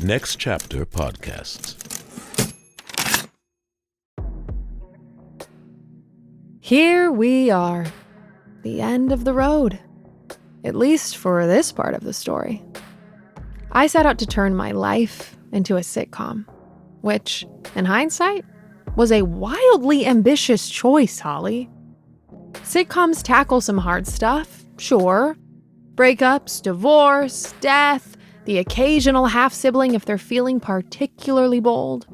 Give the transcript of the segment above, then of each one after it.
Next Chapter Podcasts. Here we are, the end of the road, at least for this part of the story. I set out to turn my life into a sitcom, which, in hindsight, was a wildly ambitious choice, Holly. Sitcoms tackle some hard stuff, sure. Breakups, divorce, death, the occasional half-sibling if they're feeling particularly bold.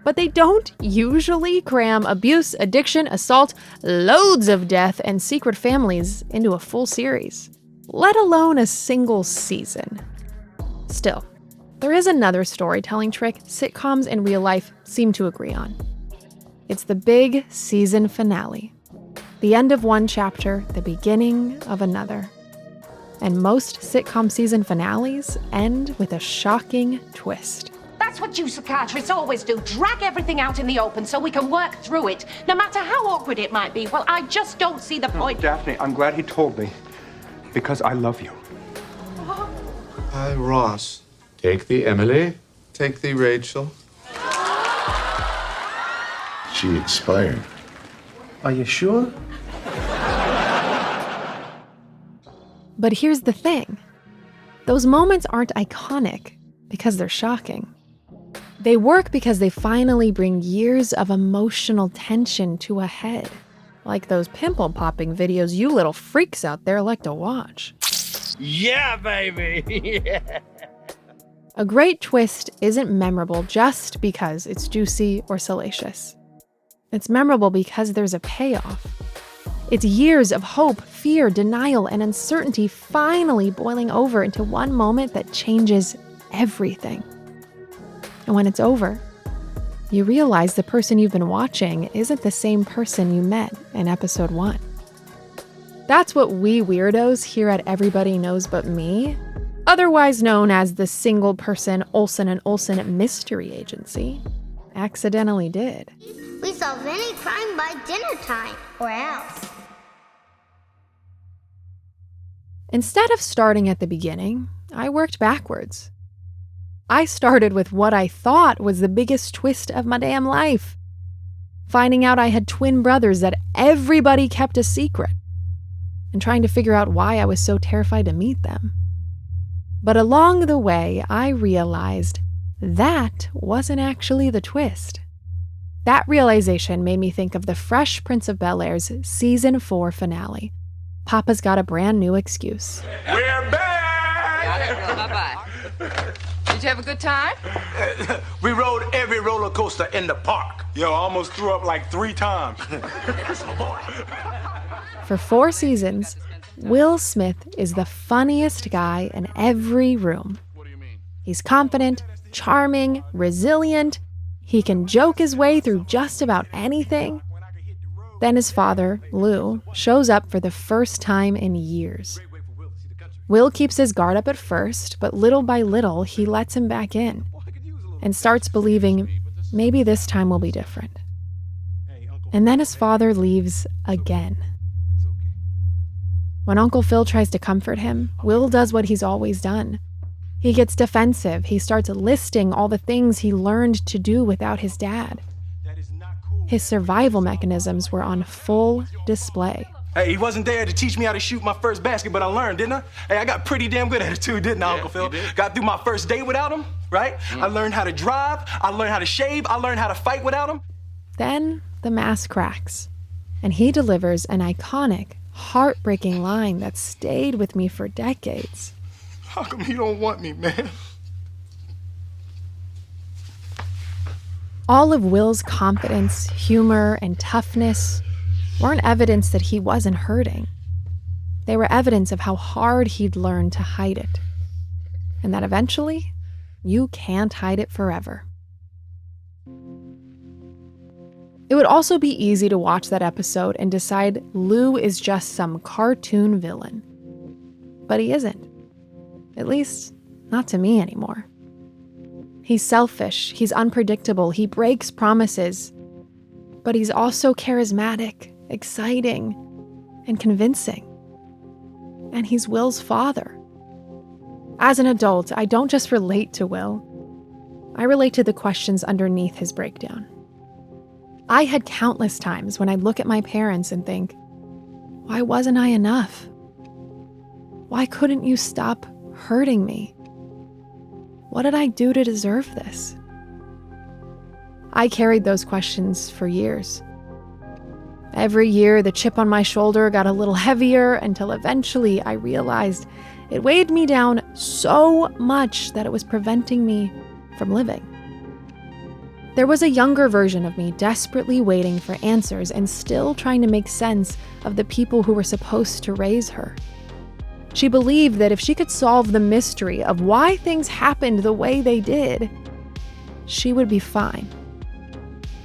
But they don't usually cram abuse, addiction, assault, loads of death, and secret families into a full series, let alone a single season. Still, there is another storytelling trick sitcoms in real life seem to agree on. It's the big season finale. The end of one chapter, the beginning of another. And most sitcom season finales end with a shocking twist. That's what you psychiatrists always do. Drag everything out in the open so we can work through it, no matter how awkward it might be. Well, I just don't see the point. Daphne, I'm glad he told me, because I love you. Hi, Ross. Take the Emily. Take the Rachel. She expired. Are you sure? But here's the thing. Those moments aren't iconic because they're shocking. They work because they finally bring years of emotional tension to a head, like those pimple-popping videos you little freaks out there like to watch. Yeah, baby! Yeah. A great twist isn't memorable just because it's juicy or salacious. It's memorable because there's a payoff. It's years of hope, fear, denial, and uncertainty finally boiling over into one moment that changes everything. And when it's over, you realize the person you've been watching isn't the same person you met in episode 1. That's what we weirdos here at Everybody Knows But Me, otherwise known as the single-person Olsen & Olsen Mystery Agency, accidentally did. We solve any crime by dinner time, or else. Instead of starting at the beginning, I worked backwards. I started with what I thought was the biggest twist of my damn life. Finding out I had twin brothers that everybody kept a secret, and trying to figure out why I was so terrified to meet them. But along the way, I realized that wasn't actually the twist. That realization made me think of the Fresh Prince of Bel-Air's season 4 finale. Papa's got a brand new excuse. We're back! Bye-bye. Did you have a good time? We rode every roller coaster in the park. Yo, I almost threw up like 3 times. For 4 seasons, Will Smith is the funniest guy in every room. He's confident, charming, resilient. He can joke his way through just about anything. Then his father, Lou, shows up for the first time in years. Will keeps his guard up at first, but little by little, he lets him back in and starts believing maybe this time will be different. And then his father leaves again. When Uncle Phil tries to comfort him, Will does what he's always done. He gets defensive. He starts listing all the things he learned to do without his dad. His survival mechanisms were on full display. Hey, he wasn't there to teach me how to shoot my first basket, but I learned, didn't I? Hey, I got pretty damn good at it too, didn't I, Uncle Phil? Got through my first day without him, right? I learned how to drive, I learned how to shave, I learned how to fight without him. Then the mask cracks, and he delivers an iconic, heartbreaking line that stayed with me for decades. How come you don't want me, man? All of Will's confidence, humor, and toughness weren't evidence that he wasn't hurting. They were evidence of how hard he'd learned to hide it. And that eventually, you can't hide it forever. It would also be easy to watch that episode and decide Lou is just some cartoon villain. But he isn't. At least, not to me anymore. He's selfish, he's unpredictable, he breaks promises. But he's also charismatic, exciting, and convincing. And he's Will's father. As an adult, I don't just relate to Will. I relate to the questions underneath his breakdown. I had countless times when I'd look at my parents and think, why wasn't I enough? Why couldn't you stop hurting me? What did I do to deserve this? I carried those questions for years. Every year, the chip on my shoulder got a little heavier until eventually I realized it weighed me down so much that it was preventing me from living. There was a younger version of me desperately waiting for answers and still trying to make sense of the people who were supposed to raise her. She believed that if she could solve the mystery of why things happened the way they did, she would be fine.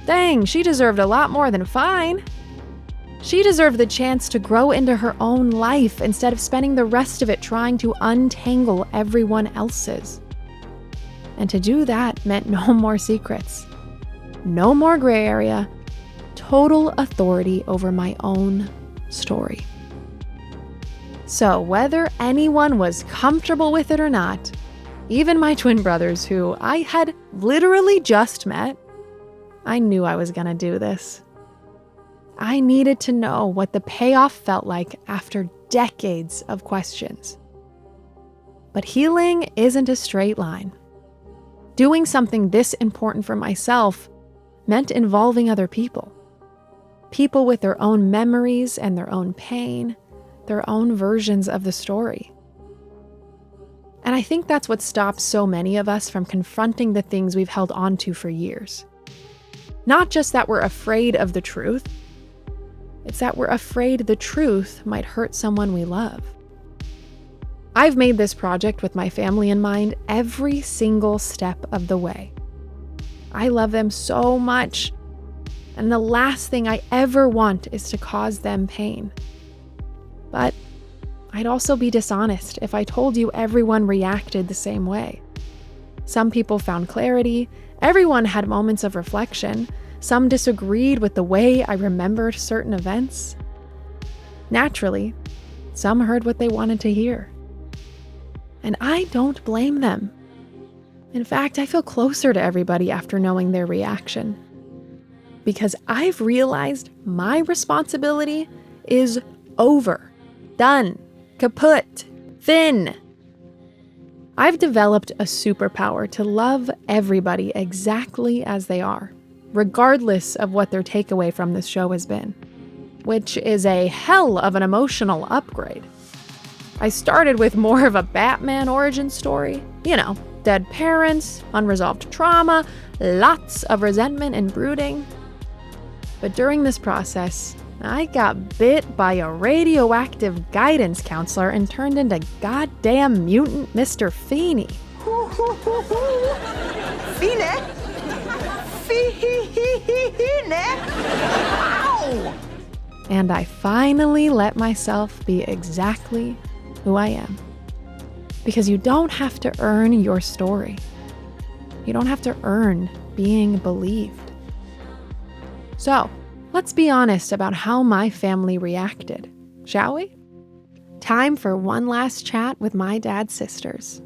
Dang, she deserved a lot more than fine. She deserved the chance to grow into her own life instead of spending the rest of it trying to untangle everyone else's. And to do that meant no more secrets, no more gray area, total authority over my own story. So whether anyone was comfortable with it or not, even my twin brothers, who I had literally just met, I knew I was gonna do this. I needed to know what the payoff felt like after decades of questions. But healing isn't a straight line. Doing something this important for myself meant involving other people. People with their own memories and their own pain, their own versions of the story. And I think that's what stops so many of us from confronting the things we've held on to for years. Not just that we're afraid of the truth, it's that we're afraid the truth might hurt someone we love. I've made this project with my family in mind every single step of the way. I love them so much, and the last thing I ever want is to cause them pain. But I'd also be dishonest if I told you everyone reacted the same way. Some people found clarity, everyone had moments of reflection, some disagreed with the way I remembered certain events. Naturally, some heard what they wanted to hear. And I don't blame them. In fact, I feel closer to everybody after knowing their reaction. Because I've realized my responsibility is over, done, kaput, fin. I've developed a superpower to love everybody exactly as they are, regardless of what their takeaway from this show has been, which is a hell of an emotional upgrade. I started with more of a Batman origin story, dead parents, unresolved trauma, lots of resentment and brooding. But during this process, I got bit by a radioactive guidance counselor and turned into goddamn mutant Mr. Feeney. Feeney? Ow! And I finally let myself be exactly who I am. Because you don't have to earn your story. You don't have to earn being believed. So, let's be honest about how my family reacted, shall we? Time for one last chat with my dad's sisters.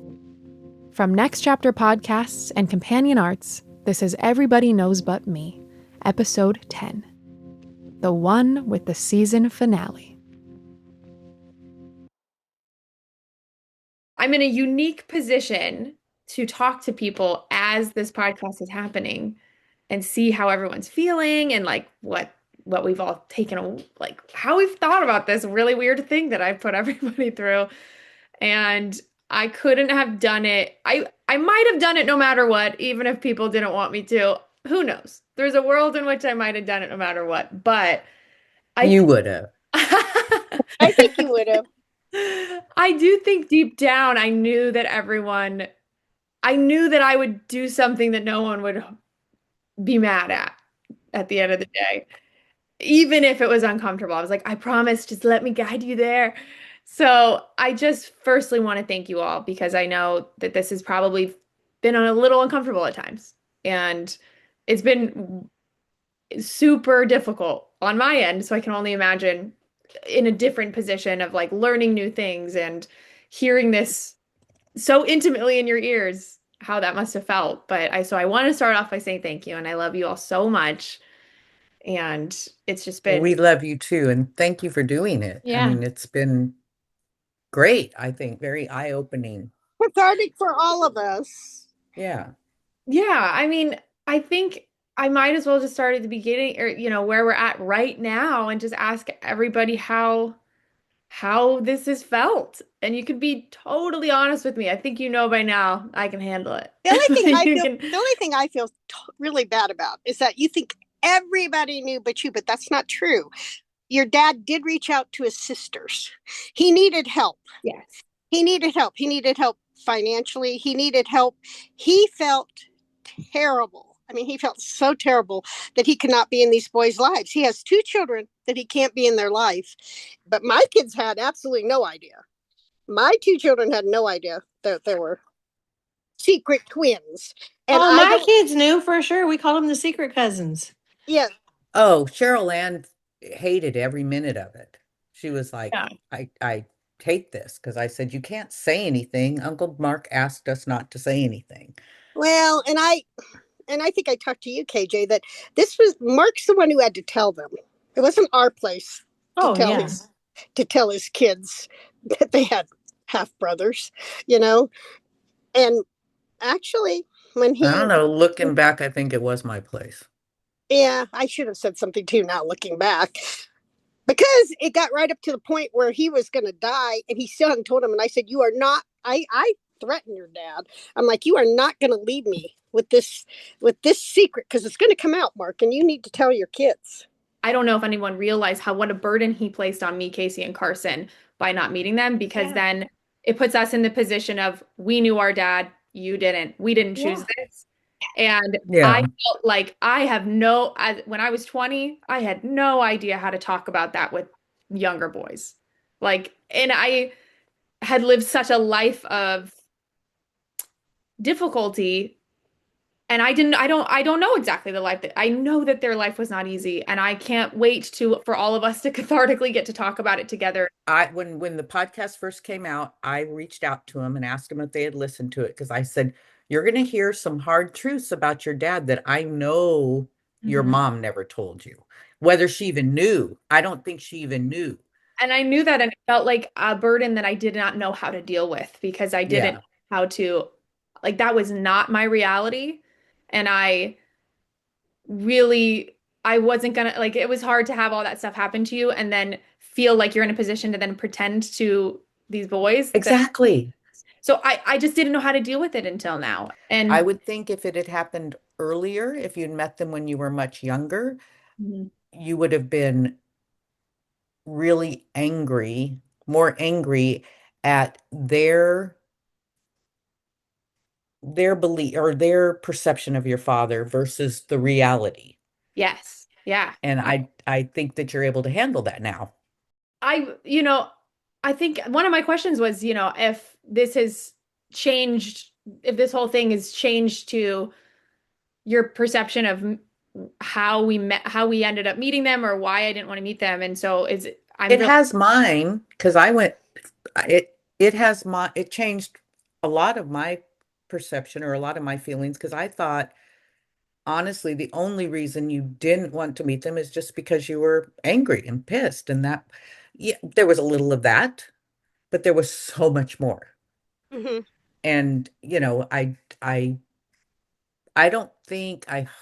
From Next Chapter Podcasts and Companion Arts, this is Everybody Knows But Me, Episode 10. The one with the season finale. I'm in a unique position to talk to people as this podcast is happening and see how everyone's feeling and what we've all taken, how we've thought about this really weird thing that I've put everybody through. And I couldn't have done it. I might have done it no matter what, even if people didn't want me to. Who knows? There's a world in which I might have done it no matter what, but You would have. I think you would have. I do think deep down I knew that I would do something that no one would be mad at the end of the day. Even if it was uncomfortable. I was like, I promise, just let me guide you there. So I just firstly want to thank you all because I know that this has probably been a little uncomfortable at times. And it's been super difficult on my end. So I can only imagine in a different position of learning new things and hearing this so intimately in your ears, how that must have felt. But I want to start off by saying thank you, and I love you all so much. And it's just Well, been, we love you too, and thank you for doing it. I yeah. mean, it's been great, I think, very eye-opening. Cathartic for all of us. Yeah. Yeah, I mean, I think I might as well just start at the beginning or where we're at right now and just ask everybody how this has felt. And you can be totally honest with me. I think you know by now I can handle it. You can. The only thing I feel really bad about is that you think everybody knew but you, but that's not true. Your dad did reach out to his sisters. He needed help. Yes. He needed help. He needed help financially. He needed help. He felt terrible. I mean, he felt so terrible that he could not be in these boys' lives. He has two children that he can't be in their life. But my kids had absolutely no idea. My two children had no idea that there were secret twins. And my kids knew for sure. We called them the secret cousins. Yeah. Oh, Cheryl Ann hated every minute of it. She was like, Yeah. I hate this because I said, you can't say anything. Uncle Mark asked us not to say anything. Well, and I think I talked to you, KJ, that this was Mark's the one who had to tell them. It wasn't our place to tell his kids that they had half brothers, And actually, when he I don't know, looking back, I think it was my place. Yeah, I should have said something too now looking back. Because it got right up to the point where he was going to die and he still hadn't told him. And I said, you are not, I threatened your dad. I'm like, you are not going to leave me with this secret because it's going to come out, Mark, and you need to tell your kids. I don't know if anyone realized what a burden he placed on me, Casey, and Carson by not meeting them, because then it puts us in the position of we knew our dad, you didn't. We didn't choose this. And I felt like when I was 20, I had no idea how to talk about that with younger boys. And I had lived such a life of difficulty. And I don't know exactly the life that I know that their life was not easy. And I can't wait for all of us to cathartically get to talk about it together. When the podcast first came out, I reached out to them and asked them if they had listened to it because I said, you're going to hear some hard truths about your dad that I know your mom never told you. Whether she even knew, I don't think she even knew. And I knew that, and it felt like a burden that I did not know how to deal with because I didn't know how to, that was not my reality. And I wasn't gonna, it was hard to have all that stuff happen to you and then feel like you're in a position to then pretend to these boys. Exactly. So I just didn't know how to deal with it until now. And I would think if it had happened earlier, if you'd met them when you were much younger, you would have been really more angry at their belief or their perception of your father versus the reality. Yes. Yeah. And I think that you're able to handle that now. I think one of my questions was, if this has changed, if this whole thing has changed to your perception of how we ended up meeting them or why I didn't want to meet them. And so it has mine because it changed a lot of my perception or a lot of my feelings because I thought honestly the only reason you didn't want to meet them is just because you were angry and pissed and that there was a little of that but there was so much more. And I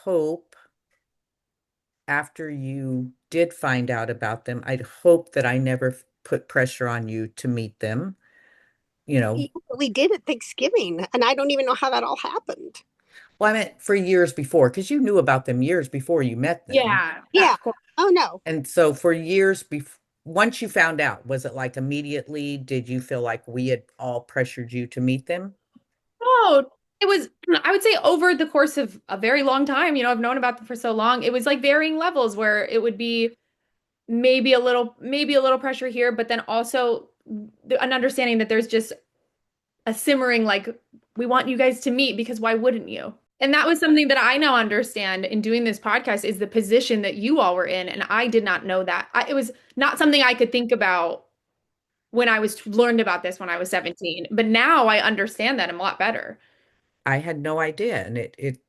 hope after you did find out about them, I'd hope that I never put pressure on you to meet them. We did at Thanksgiving, and I don't even know how that all happened. Well, I meant for years before, because you knew about them years before you met them. Yeah. Oh, no. And so for years before, once you found out, was it like immediately, did you feel like we had all pressured you to meet them? Oh, it was, I would say over the course of a very long time, I've known about them for so long. It was like varying levels where it would be maybe a little pressure here, but then also an understanding that there's just a simmering, we want you guys to meet because why wouldn't you? And that was something that I now understand in doing this podcast is the position that you all were in. And I did not know that. It was not something I could think about when I learned about this when I was 17. But now I understand that a lot better. I had no idea. And it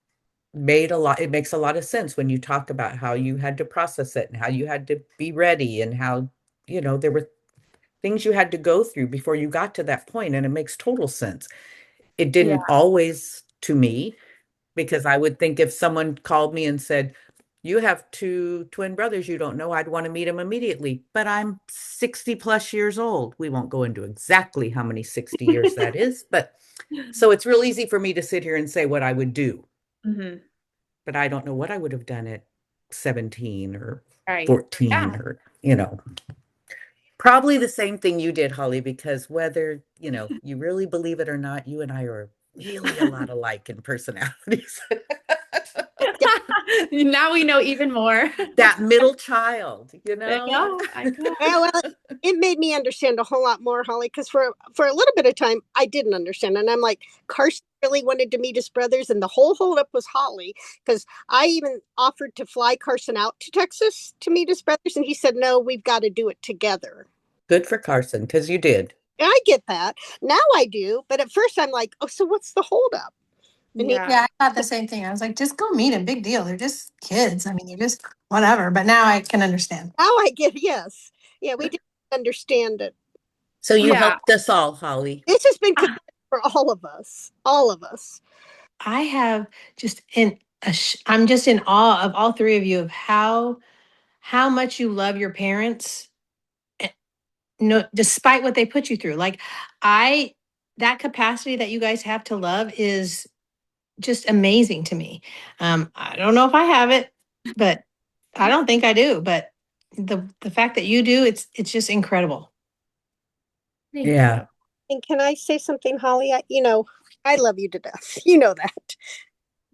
makes a lot of sense when you talk about how you had to process it and how you had to be ready and how, there were things you had to go through before you got to that point, and it makes total sense. It Yeah. didn't always to me, because I would think if someone called me and said, you have two twin brothers you don't know, I'd want to meet them immediately. But I'm 60 plus years old. We won't go into exactly how many 60 years that is, but so it's real easy for me to sit here and say what I would do, but I don't know what I would have done at 17 or Right. 14 Yeah. or, probably the same thing you did, Holly, because whether, you really believe it or not, you and I are really a lot alike in personalities. Now we know even more. That middle child, I know. Well, it made me understand a whole lot more, Holly, because for a little bit of time I didn't understand, and I'm like, Carson really wanted to meet his brothers, and the whole holdup was Holly, because I even offered to fly Carson out to Texas to meet his brothers, and he said, no, we've got to do it together. Good for Carson, because you did. I get that. Now I do, but at first I'm like, oh, so what's the holdup? Yeah, I thought the same thing. I was like, just go meet him. Big deal. They're just kids. I mean, they're just whatever. But now I can understand. Now I get, yes. Yeah, we didn't understand it. So you helped us all, Holly. This has been good for all of us. All of us. I have just I'm just in awe of all three of you of how much you love your parents. No, despite what they put you through. Like that capacity that you guys have to love is just amazing to me. I don't know if I have it, but I don't think I do. But the fact that you do, it's just incredible. Yeah. And can I say something, Holly? I love you to death. You know that.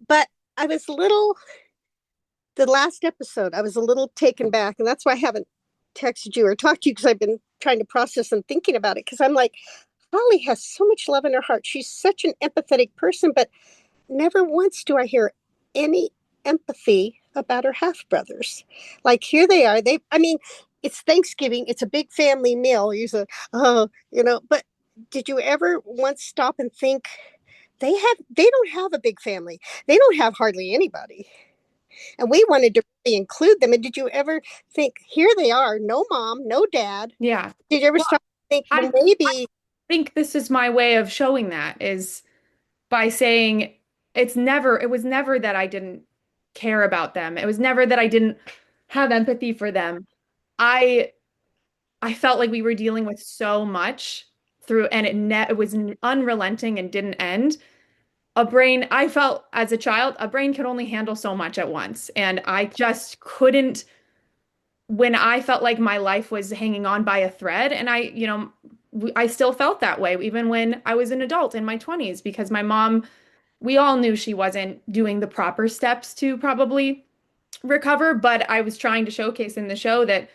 But I was the last episode, I was a little taken back. And that's why I haven't texted you or talked to you, because I've been trying to process and thinking about it. Because I'm like, Holly has so much love in her heart. She's such an empathetic person, but never once do I hear any empathy about her half brothers. Like, here they are. It's Thanksgiving. It's a big family meal. You said, but did you ever once stop and think they don't have a big family. They don't have hardly anybody. And we wanted to really include them. And did you ever think, here they are, no mom, no dad? Yeah. Did you ever stop and think, well, maybe? I think this is my way of showing that is by saying it was never that I didn't care about them. It was never that I didn't have empathy for them. I felt like we were dealing with so much and it was unrelenting and didn't end. I felt as a child, a brain could only handle so much at once. And I just couldn't, when I felt like my life was hanging on by a thread, and I still felt that way, even when I was an adult in my 20s, because my mom, we all knew she wasn't doing the proper steps to probably recover, but I was trying to showcase in the show that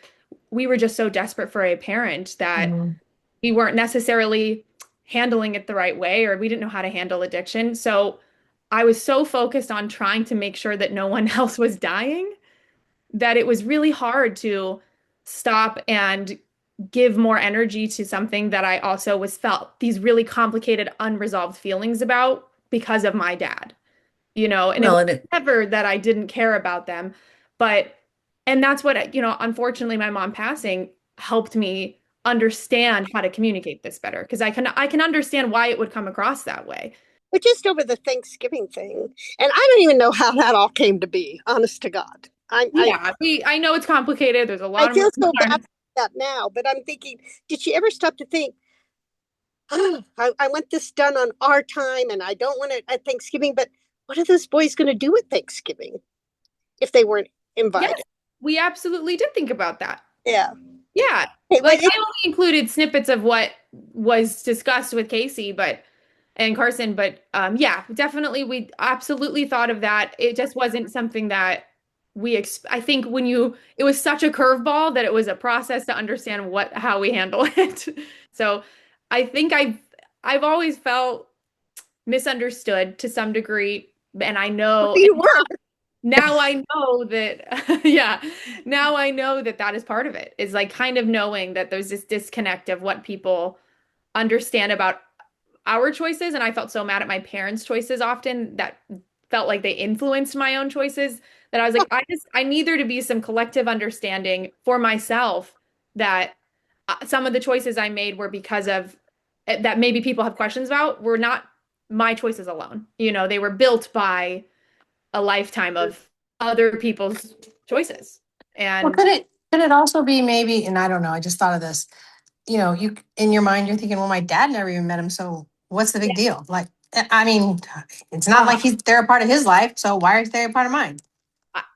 we were just so desperate for a parent that we weren't necessarily handling it the right way, or we didn't know how to handle addiction. So I was so focused on trying to make sure that no one else was dying that it was really hard to stop and give more energy to something that I also felt these really complicated, unresolved feelings about because of my dad, and it was never that I didn't care about them, and that's what, unfortunately my mom passing helped me understand how to communicate this better, because I can understand why it would come across that way. But just over the Thanksgiving thing, and I don't even know how that all came to be, honest to God. I know it's complicated. There's a lot of. I feel so bad about that now, but I'm thinking, did she ever stop to think, I want this done on our time, and I don't want it at Thanksgiving, but what are those boys going to do at Thanksgiving if they weren't invited? Yes, we absolutely did think about that. Yeah. Yeah. Like, I only included snippets of what was discussed with Casey, and Carson, but yeah, definitely we absolutely thought of that. It just wasn't something that I think it was such a curveball that it was a process to understand how we handle it. So I think I've always felt misunderstood to some degree, and I know you were. Now I know that, yeah, now I know that is part of it, is like kind of knowing that there's this disconnect of what people understand about our choices, and I felt so mad at my parents' choices often that felt like they influenced my own choices, that I was like, I need there to be some collective understanding for myself that some of the choices I made were because of that maybe people have questions about were not my choices alone. They were built by a lifetime of other people's choices. And Well, could it also be maybe, and I don't know, I just thought of this, you in your mind, you're thinking, well, my dad never even met him, so what's the big deal? Like, I mean, it's not like they're a part of his life, so why are they a part of mine?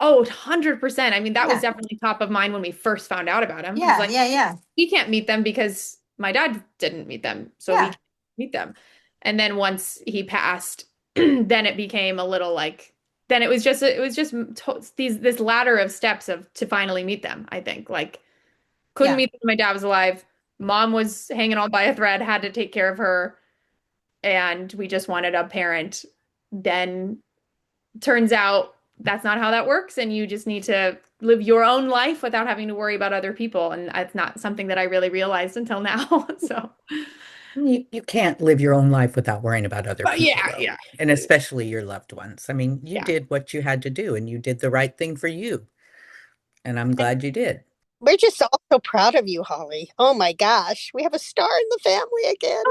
100%. I mean, that was definitely top of mind when we first found out about him. Yeah, like, we can't meet them because my dad didn't meet them, so we can't meet them. And then once he passed, then it became a little like, then it was just this ladder of steps to finally meet them. I think like couldn't meet them when my dad was alive. Mom was hanging on by a thread, had to take care of her, and we just wanted a parent. Then turns out that's not how that works, and you just need to live your own life without having to worry about other people, and it's not something that I really realized until now. So you can't live your own life without worrying about other people. Yeah. And especially your loved ones. I mean, you did what you had to do, and you did the right thing for you. And I'm glad you did. We're just all so proud of you, Holly. Oh my gosh. We have a star in the family again.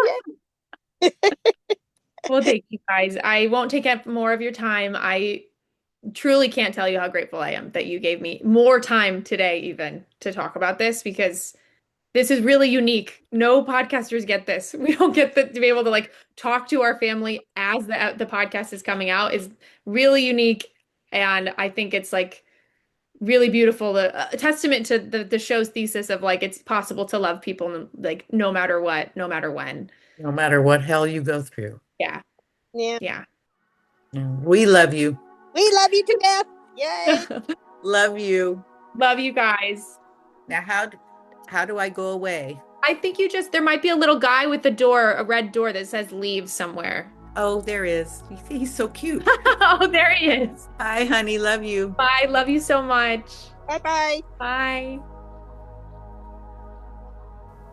Well, thank you guys. I won't take up more of your time. I truly can't tell you how grateful I am that you gave me more time today even to talk about this, because this is really unique. No podcasters get this. We don't get to be able to like talk to our family as the podcast is coming out. Is really unique. And I think it's like really beautiful, a testament to the show's thesis of like, it's possible to love people like no matter what, no matter when. No matter what hell you go through. Yeah. We love you. We love you to death. Yay. Love you. Love you guys. Now, how do I go away? I think there might be a little guy with a red door that says leave somewhere. Oh, there is. He's so cute. Oh, there he is. Bye, honey. Love you. Bye. Love you so much. Bye-bye. Bye.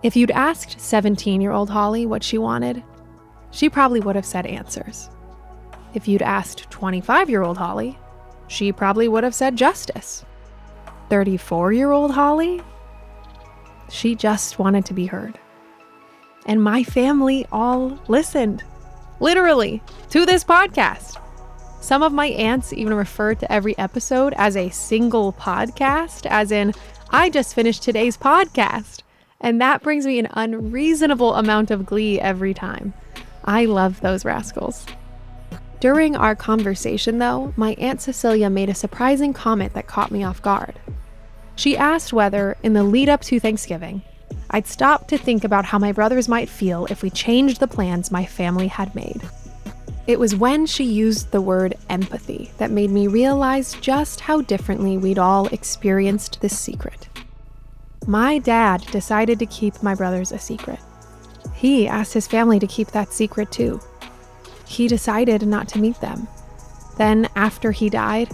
If you'd asked 17-year-old Holly what she wanted, she probably would have said answers. If you'd asked 25-year-old Holly, she probably would have said justice. 34-year-old Holly, she just wanted to be heard. And my family all listened, literally, to this podcast. Some of my aunts even refer to every episode as a single podcast, as in, I just finished today's podcast. And that brings me an unreasonable amount of glee every time. I love those rascals. During our conversation, though, my Aunt Cecilia made a surprising comment that caught me off guard. She asked whether, in the lead up to Thanksgiving, I'd stop to think about how my brothers might feel if we changed the plans my family had made. It was when she used the word empathy that made me realize just how differently we'd all experienced this secret. My dad decided to keep my brothers a secret. He asked his family to keep that secret too. He decided not to meet them. Then, after he died,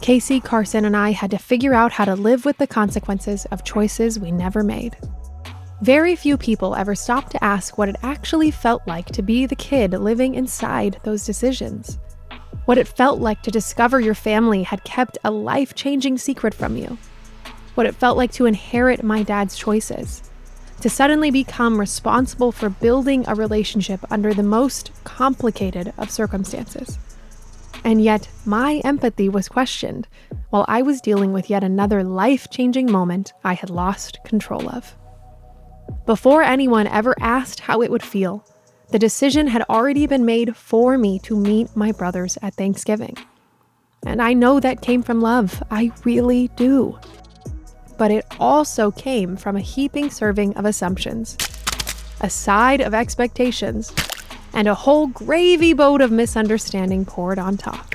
Casey, Carson, and I had to figure out how to live with the consequences of choices we never made. Very few people ever stopped to ask what it actually felt like to be the kid living inside those decisions. What it felt like to discover your family had kept a life-changing secret from you. What it felt like to inherit my dad's choices. To suddenly become responsible for building a relationship under the most complicated of circumstances. And yet, my empathy was questioned while I was dealing with yet another life-changing moment I had lost control of. Before anyone ever asked how it would feel, the decision had already been made for me to meet my brothers at Thanksgiving. And I know that came from love, I really do. But it also came from a heaping serving of assumptions, a side of expectations, and a whole gravy boat of misunderstanding poured on top.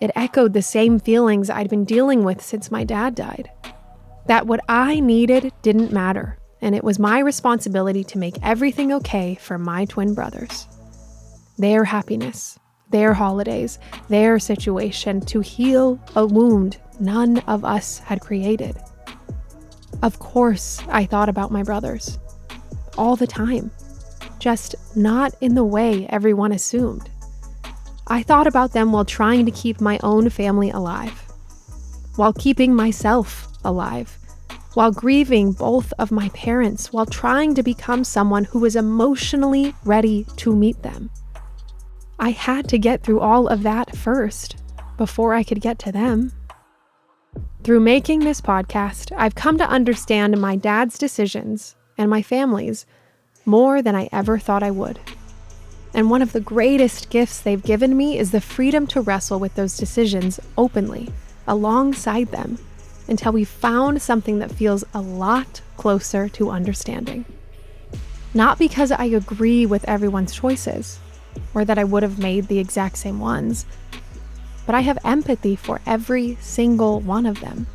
It echoed the same feelings I'd been dealing with since my dad died. That what I needed didn't matter, and it was my responsibility to make everything okay for my twin brothers. Their happiness, their holidays, their situation, to heal a wound none of us had created. Of course, I thought about my brothers. all the time, just not in the way everyone assumed. I thought about them while trying to keep my own family alive, while keeping myself alive, while grieving both of my parents, while trying to become someone who was emotionally ready to meet them. I had to get through all of that first, before I could get to them. Through making this podcast, I've come to understand my dad's decisions and my family's more than I ever thought I would. And one of the greatest gifts they've given me is the freedom to wrestle with those decisions openly, alongside them, until we found something that feels a lot closer to understanding. Not because I agree with everyone's choices, or that I would have made the exact same ones, but I have empathy for every single one of them.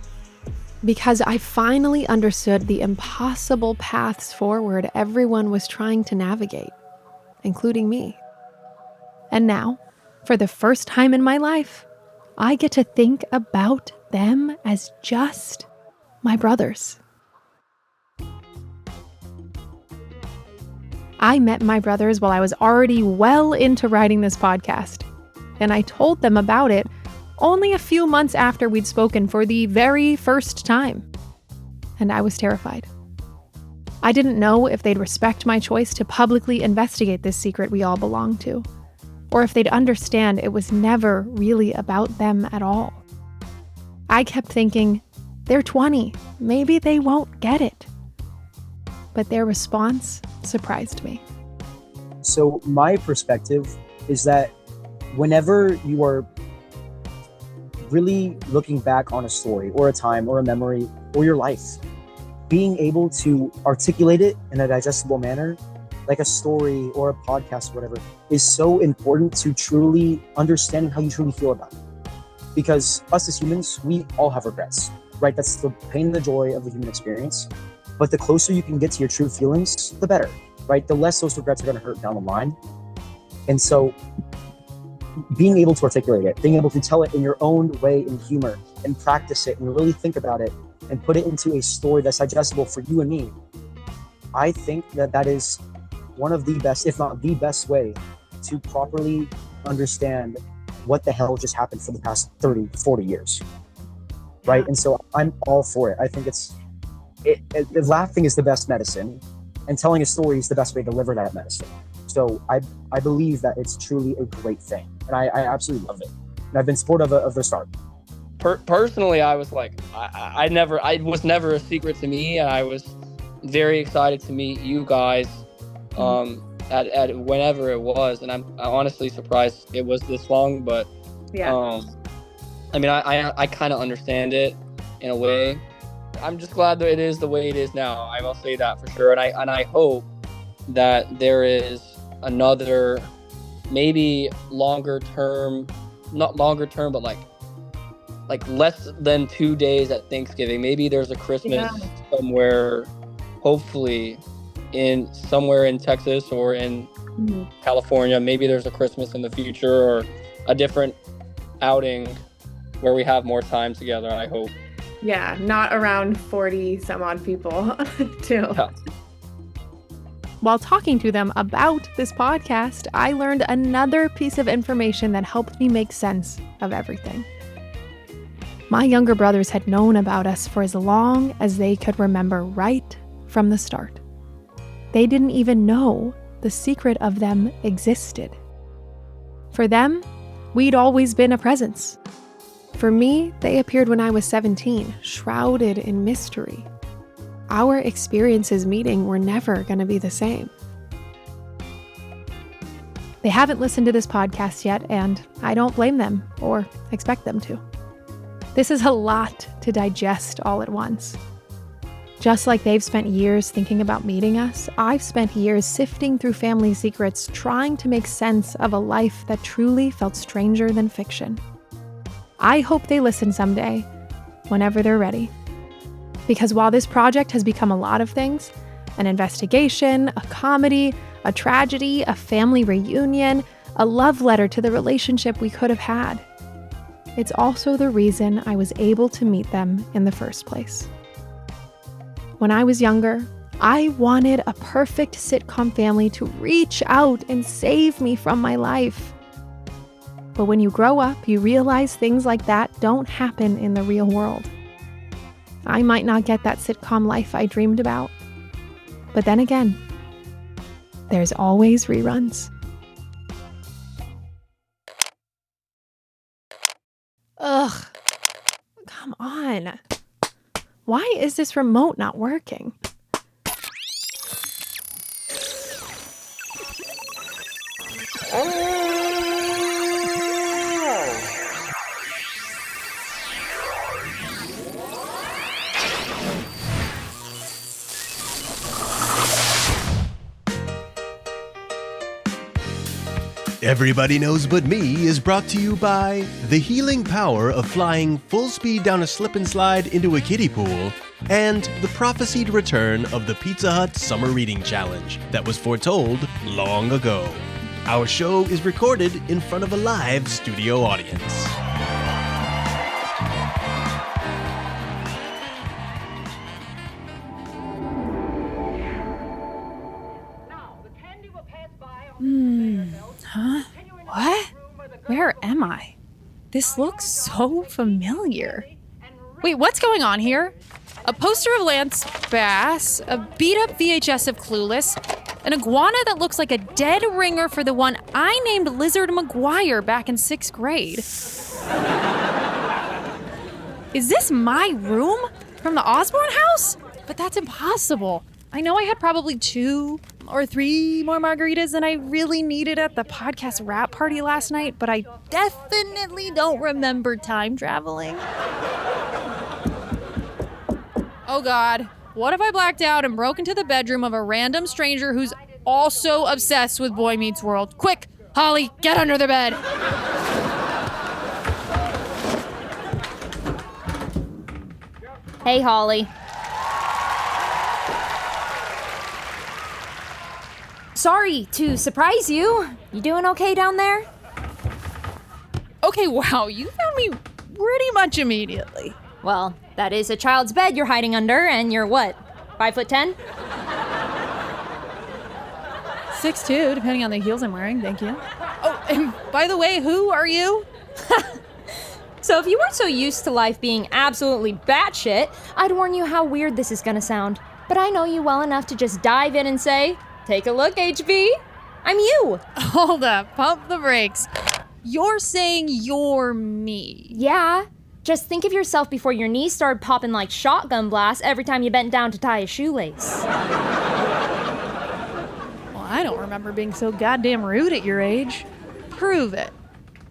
Because I finally understood the impossible paths forward everyone was trying to navigate, including me. And now, for the first time in my life, I get to think about them as just my brothers. I met my brothers while I was already well into writing this podcast, and I told them about it only a few months after we'd spoken for the very first time. And I was terrified. I didn't know if they'd respect my choice to publicly investigate this secret we all belong to, or if they'd understand it was never really about them at all. I kept thinking, they're 20, maybe they won't get it. But their response surprised me. So my perspective is that whenever you are really looking back on a story or a time or a memory or your life, being able to articulate it in a digestible manner, like a story or a podcast or whatever, is so important to truly understanding how you truly feel about it. Because us as humans, we all have regrets, right? That's the pain and the joy of the human experience. But the closer you can get to your true feelings, the better, right? The less those regrets are going to hurt down the line. And so being able to articulate it, being able to tell it in your own way in humor and practice it and really think about it and put it into a story that's digestible for you and me, I think that that is one of the best, if not the best way to properly understand what the hell just happened for the past 30, 40 years, right? And so I'm all for it. I think laughing is the best medicine, and telling a story is the best way to deliver that medicine. So I believe that it's truly a great thing, and I absolutely love it. And I've been supportive of the start. Personally, I was like, I was never a secret to me, and I was very excited to meet you guys at whenever it was, and I'm honestly surprised it was this long, but I mean, I kind of understand it in a way. I'm just glad that it is the way it is now. I will say that for sure, and I hope that there is another, maybe longer term, not longer term, but like less than 2 days at Thanksgiving. Maybe there's a Christmas somewhere, hopefully somewhere in Texas or in California. Maybe there's a Christmas in the future or a different outing where we have more time together, I hope. Yeah, not around 40 some odd people too. Yeah. While talking to them about this podcast, I learned another piece of information that helped me make sense of everything. My younger brothers had known about us for as long as they could remember right from the start. They didn't even know the secret of them existed. For them, we'd always been a presence. For me, they appeared when I was 17, shrouded in mystery. Our experiences meeting were never going to be the same. They haven't listened to this podcast yet, and I don't blame them or expect them to. This is a lot to digest all at once. Just like they've spent years thinking about meeting us, I've spent years sifting through family secrets, trying to make sense of a life that truly felt stranger than fiction. I hope they listen someday, whenever they're ready. Because while this project has become a lot of things, an investigation, a comedy, a tragedy, a family reunion, a love letter to the relationship we could have had, it's also the reason I was able to meet them in the first place. When I was younger, I wanted a perfect sitcom family to reach out and save me from my life. But when you grow up, you realize things like that don't happen in the real world. I might not get that sitcom life I dreamed about. But then again, there's always reruns. Ugh. Come on. Why is this remote not working? Everybody Knows But Me is brought to you by the healing power of flying full speed down a slip and slide into a kiddie pool, and the prophesied return of the Pizza Hut Summer Reading Challenge that was foretold long ago. Our show is recorded in front of a live studio audience. Huh? What? Where am I? This looks so familiar. Wait, what's going on here? A poster of Lance Bass, a beat-up VHS of Clueless, an iguana that looks like a dead ringer for the one I named Lizard McGuire back in 6th grade. Is this my room from the Osborne house? But that's impossible. I know I had probably 2 or 3 more margaritas than I really needed at the podcast wrap party last night, but I definitely don't remember time traveling. Oh God, what if I blacked out and broke into the bedroom of a random stranger who's also obsessed with Boy Meets World? Quick, Holly, get under the bed. Hey, Holly. Sorry to surprise you. You doing okay down there? Okay, wow, you found me pretty much immediately. Well, that is a child's bed you're hiding under, and you're what, 5'10"? 6'2", depending on the heels I'm wearing, thank you. Oh, and by the way, who are you? So if you weren't so used to life being absolutely batshit, I'd warn you how weird this is gonna sound. But I know you well enough to just dive in and say, take a look, HB. I'm you. Hold up, pump the brakes. You're saying you're me. Yeah. Just think of yourself before your knees started popping like shotgun blasts every time you bent down to tie a shoelace. Well, I don't remember being so goddamn rude at your age. Prove it.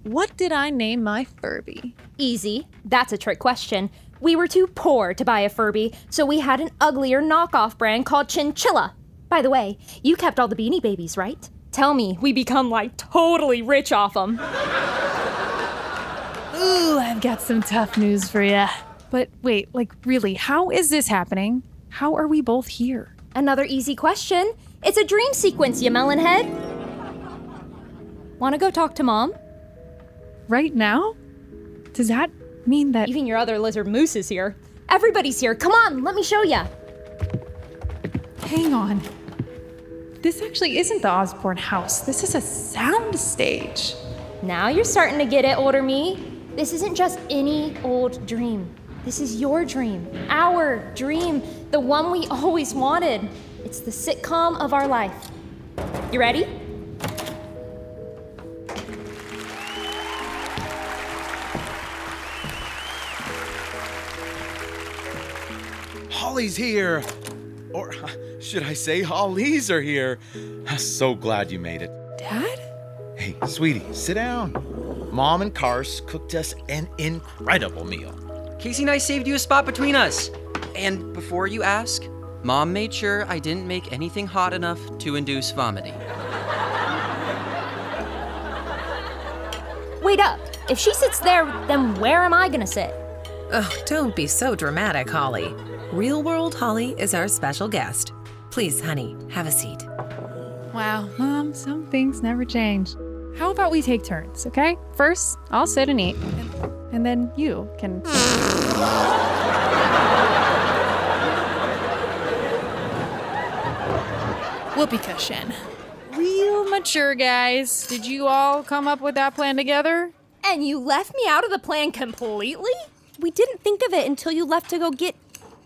What did I name my Furby? Easy. That's a trick question. We were too poor to buy a Furby, so we had an uglier knockoff brand called Chinchilla. By the way, you kept all the Beanie Babies, right? Tell me we become like totally rich off them. Ooh, I've got some tough news for ya. But wait, like really, how is this happening? How are we both here? Another easy question. It's a dream sequence, you melonhead. Wanna go talk to Mom? Right now? Does that mean that... Even your other lizard moose is here. Everybody's here. Come on, let me show ya. Hang on. This actually isn't the Osborne house. This is a sound stage. Now you're starting to get it, older me. This isn't just any old dream. This is your dream, our dream, the one we always wanted. It's the sitcom of our life. You ready? Holly's here. Or should I say Hollies are here. I'm so glad you made it. Dad? Hey, sweetie, sit down. Mom and Kars cooked us an incredible meal. Casey and I saved you a spot between us. And before you ask, Mom made sure I didn't make anything hot enough to induce vomiting. Wait up. If she sits there, then where am I gonna sit? Oh, don't be so dramatic, Holly. Real World Holly is our special guest. Please, honey, have a seat. Wow, Mom, some things never change. How about we take turns, okay? First, I'll sit and eat, and then you can... Whoopee cushion. Real mature, guys. Did you all come up with that plan together? And you left me out of the plan completely? We didn't think of it until you left to go get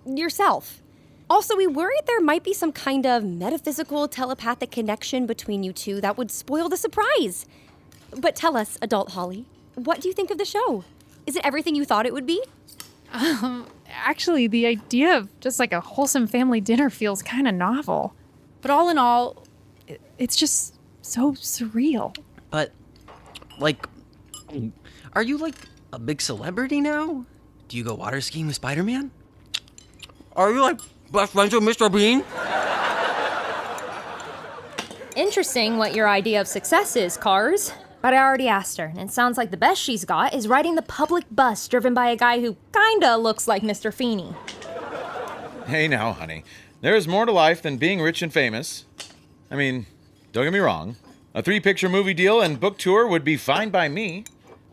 yourself. Also, we worried there might be some kind of metaphysical telepathic connection between you two that would spoil the surprise. But tell us, adult Holly, what do you think of the show? Is it everything you thought it would be? Actually, the idea of just like a wholesome family dinner feels kind of novel. But all in all, it's just so surreal. But, like, are you like a big celebrity now? Do you go water skiing with Spider-Man? Are you like best friends with Mr. Bean? Interesting what your idea of success is, Cars. But I already asked her, and it sounds like the best she's got is riding the public bus driven by a guy who kinda looks like Mr. Feeney. Hey now, honey. There's more to life than being rich and famous. I mean, don't get me wrong. A 3-picture movie deal and book tour would be fine by me.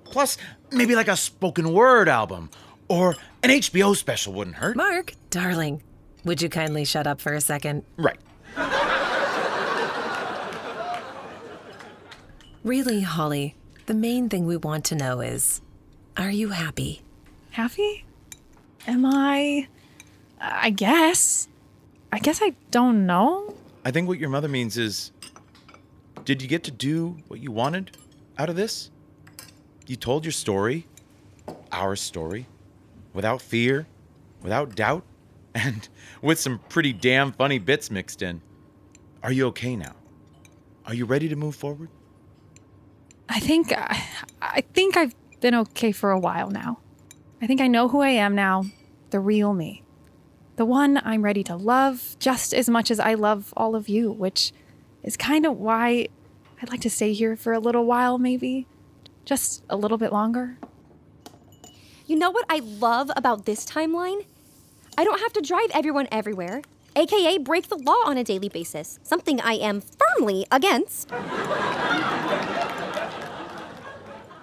Plus, maybe like a spoken word album or an HBO special wouldn't hurt. Mark, darling, would you kindly shut up for a second? Right. Really, Holly, the main thing we want to know is, are you happy? Happy? Am I? I guess. I don't know. I think what your mother means is, did you get to do what you wanted out of this? You told your story, our story, without fear, without doubt, and with some pretty damn funny bits mixed in. Are you okay now? Are you ready to move forward? I think I've been okay for a while now. I think I know who I am now, the real me. The one I'm ready to love just as much as I love all of you, which is kind of why I'd like to stay here for a little while, maybe. Just a little bit longer. You know what I love about this timeline? I don't have to drive everyone everywhere, aka break the law on a daily basis, something I am firmly against.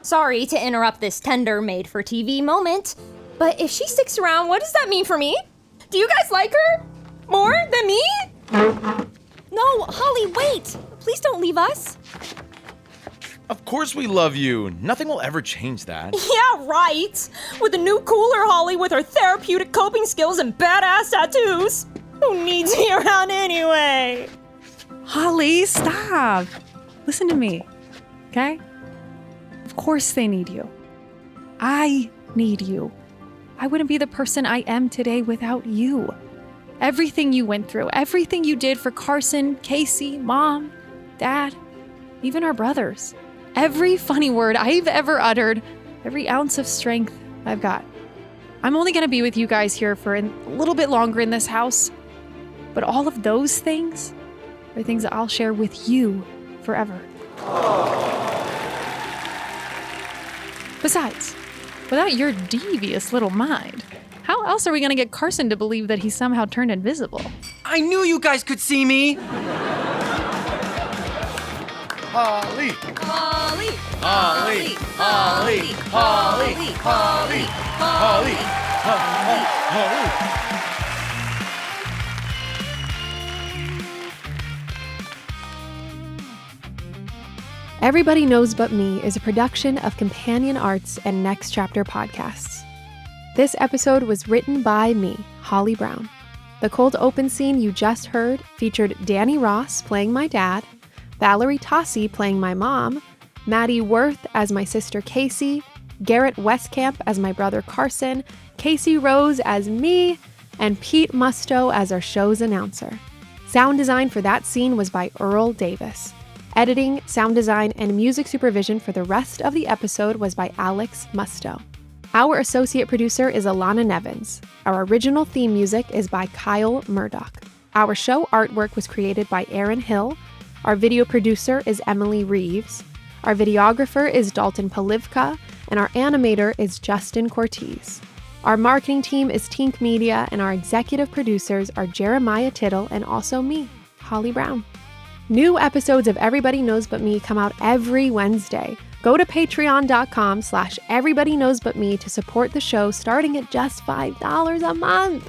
Sorry to interrupt this tender made-for-TV moment, but if she sticks around, what does that mean for me? Do you guys like her? More than me? No, Holly, wait! Please don't leave us. Of course we love you. Nothing will ever change that. Yeah, right! With a new cooler Holly with her therapeutic coping skills and badass tattoos. Who needs me around anyway? Holly, stop. Listen to me, okay? Of course they need you. I need you. I wouldn't be the person I am today without you. Everything you went through, everything you did for Carson, Casey, Mom, Dad, even our brothers. Every funny word I've ever uttered, every ounce of strength I've got. I'm only gonna be with you guys here for a little bit longer in this house, but all of those things are things that I'll share with you forever. Besides, without your devious little mind, how else are we gonna get Carson to believe that he somehow turned invisible? I knew you guys could see me! Holly! Holly! Holly! Holly! Holly! Holly! Holly! Holly! Everybody Knows But Me is a production of Companion Arts and Next Chapter Podcasts. This episode was written by me, Holly Brown. The cold open scene you just heard featured Danny Ross playing my dad, Valerie Tossi playing my mom, Maddie Worth as my sister Casey, Garrett Westcamp as my brother Carson, Casey Rose as me, and Pete Musto as our show's announcer. Sound design for that scene was by Earl Davis. Editing, sound design, and music supervision for the rest of the episode was by Alex Musto. Our associate producer is Ilana Nevins. Our original theme music is by Kyle Murdock. Our show artwork was created by Aaron Hill. Our video producer is Emily Reeves. Our videographer is Dalton Polivka, and our animator is Justin Cortez. Our marketing team is Tink Media, and our executive producers are Jeremiah Tittle and also me, Holly Brown. New episodes of Everybody Knows But Me come out every Wednesday. Go to patreon.com/everybodyknowsbutme to support the show starting at just $5 a month.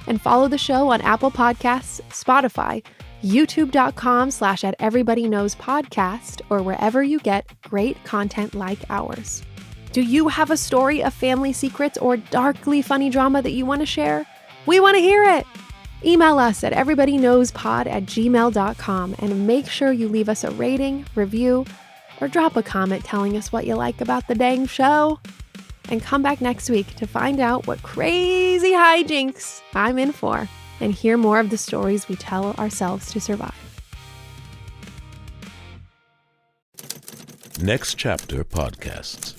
And follow the show on Apple Podcasts, Spotify, youtube.com/@everybodyknowspodcast, or wherever you get great content like ours. Do you have a story of family secrets or darkly funny drama that you want to share? We want to hear it. Email us at everybodyknowspod@gmail.com and make sure you leave us a rating, review, or drop a comment telling us what you like about the dang show. And come back next week to find out what crazy hijinks I'm in for and hear more of the stories we tell ourselves to survive. Next Chapter Podcasts.